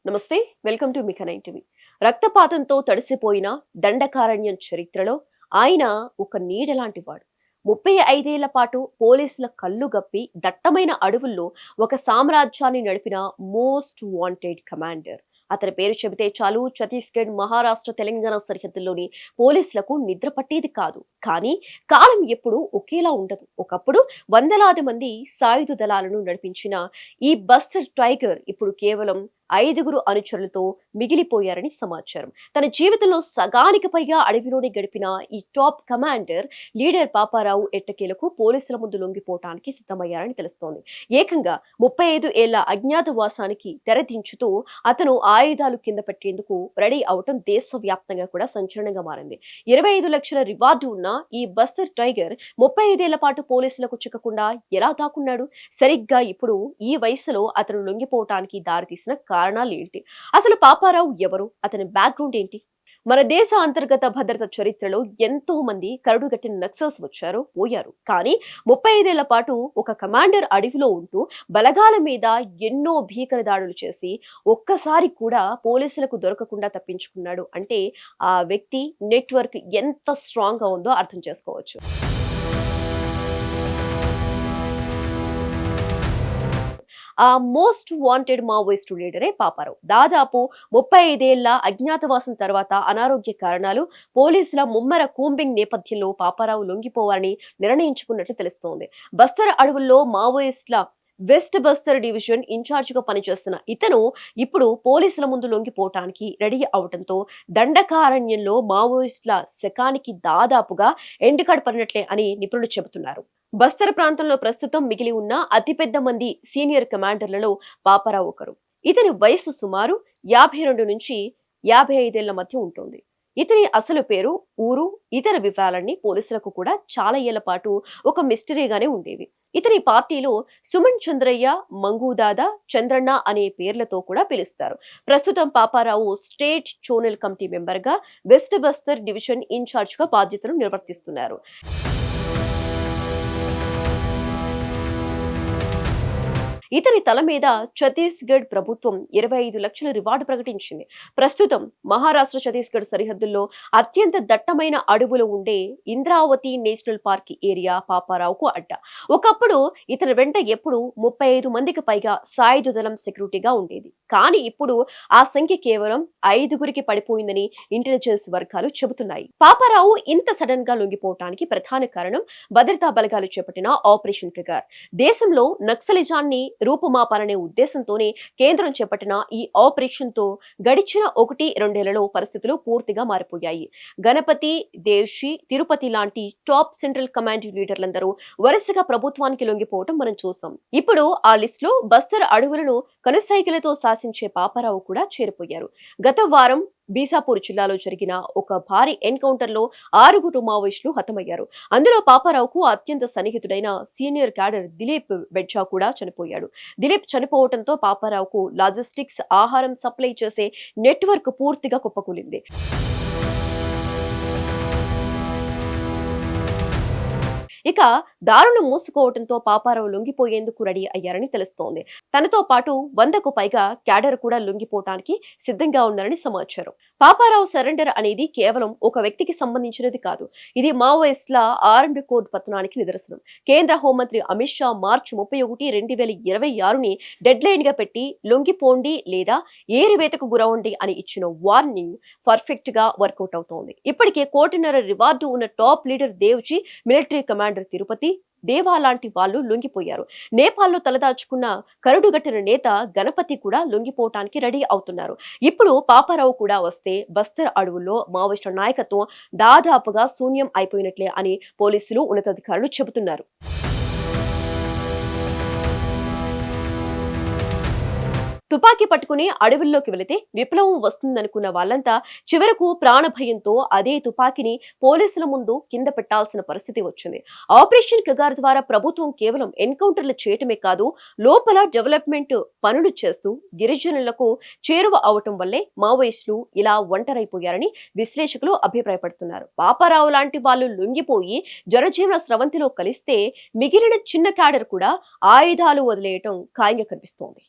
నమస్తే, welcome to మిఖా 9 TV. రక్తపాతంతో తడిసిపోయిన Dandakaranya చరిత్రలో ఆయన ఒక నీడ లాంటి వాడు. 35 ఏళ్ల పాటు పోలీసుల కళ్ళు గప్పి దట్టమైన అడవుల్లో ఒక సామ్రాజ్యాన్ని నడిపిన మోస్ట్ వాంటెడ్ కమాండర్. అతని పేరు చెబితే చాలు ఛత్తీస్గఢ్, మహారాష్ట్ర, తెలంగాణ సరిహద్దుల్లోని పోలీసులకు నిద్ర పట్టేది కాదు. కానీ కాలం ఎప్పుడూ ఒకేలా ఉండదు. ఒకప్పుడు వందలాది మంది సాయుధ దళాలను నడిపించిన ఈ బస్తర్ టైగర్ ఇప్పుడు కేవలం 5గురు అనుచరులతో మిగిలిపోయారని సమాచారం. తన జీవితంలో సగానికి పైగా అడవిలోనే గడిపిన ఈ టాప్ కమాండర్ లీడర్ పాపారావు ఎట్టకేలకు పోలీసుల ముందు లొంగిపోవటానికి సిద్ధమయ్యారని తెలుస్తోంది. ఏకంగా 35 ఏళ్ల అజ్ఞాతవాసానికి తెరదించుతూ అతను ఆయుధాలు కింద పెట్టేందుకు రెడీ అవటం దేశవ్యాప్తంగా కూడా సంచలనంగా మారింది. 25 లక్షల రివార్డు ఉన్న ఈ బస్తర్ టైగర్ 35 ఏళ్ల పాటు పోలీసులకు చిక్కకుండా ఎలా దాక్కున్నాడు? సరిగ్గా ఇప్పుడు ఈ వయసులో అతను లొంగిపోవటానికి దారితీసిన కారణాలు ఏంటి? అసలు పాపారావు ఎవరు? అతని బ్యాక్గ్రౌండ్ ఏంటి? మన దేశ అంతర్గత భద్రత చరిత్రలో ఎంతో మంది కరడుగట్టిన నక్సల్స్ వచ్చారు, పోయారు. కానీ 35 ఏళ్ల పాటు ఒక కమాండర్ అడవిలో ఉంటూ బలగాల మీద ఎన్నో భీకర దాడులు చేసి ఒక్కసారి కూడా పోలీసులకు దొరకకుండా తప్పించుకున్నాడు అంటే ఆ వ్యక్తి నెట్వర్క్ ఎంత స్ట్రాంగ్ గా ఉందో అర్థం చేసుకోవచ్చు. ఆ మోస్ట్ వాంటెడ్ మావోయిస్టు లీడరే పాపారావు. దాదాపు 35 ఏళ్ల అజ్ఞాతవాసం తర్వాత అనారోగ్య కారణాలు, పోలీసుల ముమ్మర కూంబింగ్ నేపథ్యంలో పాపారావు లొంగిపోవాలని నిర్ణయించుకున్నట్లు తెలుస్తోంది. బస్తర్ అడవుల్లో మావోయిస్టుల వెస్ట్ బస్తర్ డివిజన్ ఇన్ఛార్జ్ గా పనిచేస్తున్న ఇతను ఇప్పుడు పోలీసుల ముందు లొంగిపోవటానికి రెడీ అవడంతో దండకారణ్యంలో మావోయిస్టుల శకానికి దాదాపుగా ఎండుకడ పడినట్లే అని నిపుణులు చెబుతున్నారు. బస్తర్ ప్రాంతంలో ప్రస్తుతం మిగిలి ఉన్న అతిపెద్ద మంది సీనియర్ కమాండర్లలో పాపారావు ఒకరు. ఇతని వయసు సుమారు 52 నుంచి 55 ఏళ్ల మధ్య ఉంటుంది. ఇతని అసలు పేరు, ఊరు, ఇతర వివరాలన్నీ పోలీసులకు కూడా చాలా ఏళ్ల పాటు ఒక మిస్టరీగానే ఉండేవి. ఇతని పార్టీలో సుమన్ చంద్రయ్య, మంగూదాదా, చంద్రన్న అనే పేర్లతో కూడా పిలుస్తారు. ప్రస్తుతం Paparao state zonal committee member గా వెస్ట్ బస్తర్ డివిజన్ ఇన్ఛార్జ్ గా బాధ్యతలు నిర్వర్తిస్తున్నారు. ఇతని తల మీద ఛత్తీస్గఢ్ ప్రభుత్వం 25 లక్షల రివార్డు ప్రకటించింది. ప్రస్తుతం మహారాష్ట్ర ఛత్తీస్గఢ్ సరిహద్దుల్లో అత్యంత దట్టమైన అడవులు ఉండే ఇంద్రావతి నేషనల్ పార్క్ ఏరియా పాపారావుకు అడ్డ. ఒకప్పుడు ఇతని వెంట ఎప్పుడు 35 మందికి పైగా సాయుధ దళం సెక్యూరిటీగా ఉండేది. కానీ ఇప్పుడు ఆ సంఖ్య కేవలం 5గురికి పడిపోయిందని ఇంటెలిజెన్స్ వర్గాలు చెబుతున్నాయి. పాపారావు ఇంత సడన్ గా లొంగిపోవటానికి ప్రధాన కారణం భద్రతా బలగాలు చేపట్టిన ఆపరేషన్ ట్రిగర్. దేశంలో నక్సలిజాన్ని రూపుమాపాలనే ఉద్దేశంతోనే కేంద్రం చేపట్టిన ఈ ఆపరేషన్ తో గడిచిన 1-2 ఏళ్లలో పరిస్థితులు పూర్తిగా మారిపోయాయి. గణపతి, దేవ్షి, తిరుపతి లాంటి టాప్ సెంట్రల్ కమాండ్ లీడర్లందరూ వరుసగా ప్రభుత్వానికి లొంగిపోవటం మనం చూసాం. ఇప్పుడు ఆ లిస్ట్ లో బస్తర్ అడవులను కనుసైగలతో శాసించే పాపారావు కూడా చేరిపోయారు. గత వారం బీసాపూర్ జిల్లాలో జరిగిన ఒక భారీ ఎన్కౌంటర్ లో 6గురు మావోయిస్టులు హతమయ్యారు. అందులో పాపారావుకు అత్యంత సన్నిహితుడైన సీనియర్ క్యాడర్ దిలీప్ బెడ్జా కూడా చనిపోయాడు. దిలీప్ చనిపోవడంతో పాపారావుకు లాజిస్టిక్స్, ఆహారం సప్లై చేసే నెట్వర్క్ పూర్తిగా కుప్పకూలింది. ఇక దారులు మూసుకోవడంతో పాపారావు లొంగిపోయేందుకు రెడీ అయ్యారని తెలుస్తోంది. తనతో పాటు 100కు పైగా క్యాడర్ కూడా లొంగిపోవటానికి సిద్ధంగా ఉన్నారని సమాచారం. పాపారావు సరెండర్ అనేది కేవలం ఒక వ్యక్తికి సంబంధించినది కాదు. ఇది మావోయిస్టుల ఆర్మ్డ్ కోడ్ పతనానికి నిదర్శనం. కేంద్ర హోంమంత్రి అమిత్ షా మార్చి 31, 2026ని డెడ్ లైన్ గా పెట్టి లొంగిపోండి లేదా ఏరివేతకు గురవండి అని ఇచ్చిన వార్నింగ్ పర్ఫెక్ట్ గా వర్కౌట్ అవుతోంది. ఇప్పటికే 1.5 కోటి రివార్డు ఉన్న top leader Devji, military commander Tirupati, దేవా లాంటి వాళ్ళు లొంగిపోయారు. నేపాల్లో తలదాచుకున్న కరుడుగట్టిన నేత గణపతి కూడా లొంగిపోవటానికి రెడీ అవుతున్నారు. ఇప్పుడు పాపారావు కూడా వస్తే బస్తర్ అడవుల్లో మావోయిస్టుల నాయకత్వం దాదాపుగా శూన్యం అయిపోయినట్లే అని పోలీసులు, ఉన్నతాధికారులు చెబుతున్నారు. తుపాకీ పట్టుకుని అడవుల్లోకి వెళితే విప్లవం వస్తుందనుకున్న వాళ్ళంతా చివరకు ప్రాణభయంతో అదే తుపాకీని పోలీసుల ముందు కింద పెట్టాల్సిన పరిస్థితి వచ్చింది. ఆపరేషన్ కగార్ ద్వారా ప్రభుత్వం కేవలం ఎన్కౌంటర్లు చేయటమే కాదు, లోపల డెవలప్మెంట్ పనులు చేస్తూ గిరిజనులకు చేరువ అవటం వల్లే మావోయిస్టులు ఇలా ఒంటరైపోయారని విశ్లేషకులు అభిప్రాయపడుతున్నారు. పాపారావు లాంటి వాళ్ళు లొంగిపోయి జనజీవన స్రవంతిలో కలిస్తే మిగిలిన చిన్న క్యాడర్ కూడా ఆయుధాలు వదిలేయటం ఖాయంగా కనిపిస్తోంది.